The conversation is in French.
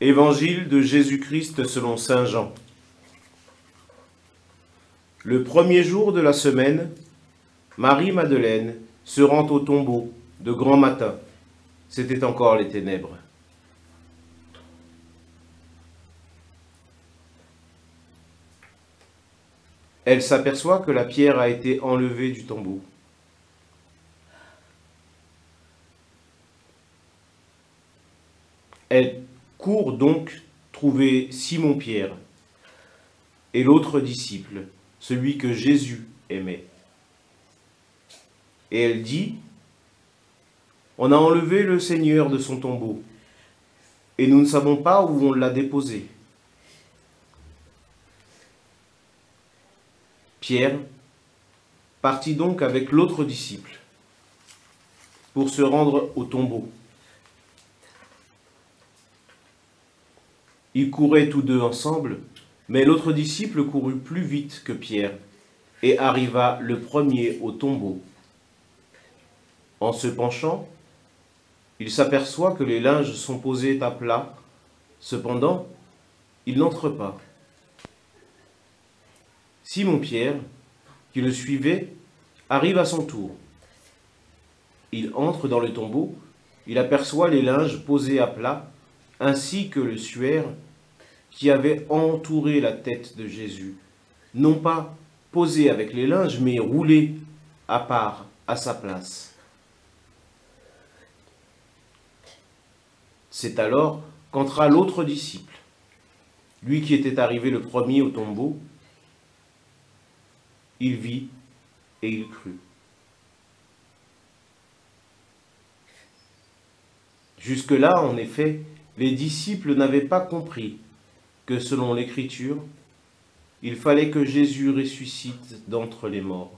Évangile de Jésus-Christ selon saint Jean. Le premier jour de la semaine, Marie-Madeleine se rend au tombeau de grand matin. C'était encore les ténèbres. Elle s'aperçoit que la pierre a été enlevée du tombeau. Elle court donc trouver Simon-Pierre et l'autre disciple, celui que Jésus aimait. Et elle dit, « On a enlevé le Seigneur de son tombeau, et nous ne savons pas où on l'a déposé. » Pierre partit donc avec l'autre disciple pour se rendre au tombeau. Ils couraient tous deux ensemble, mais l'autre disciple courut plus vite que Pierre et arriva le premier au tombeau. En se penchant, il s'aperçoit que les linges sont posés à plat. Cependant, il n'entre pas. Simon-Pierre, qui le suivait, arrive à son tour. Il entre dans le tombeau, il aperçoit les linges posés à plat, ainsi que le suaire qui avait entouré la tête de Jésus, non pas posé avec les linges, mais roulé à part, à sa place. C'est alors qu'entra l'autre disciple, lui qui était arrivé le premier au tombeau. Il vit et il crut. Jusque-là, en effet, les disciples n'avaient pas compris que selon l'Écriture, il fallait que Jésus ressuscite d'entre les morts.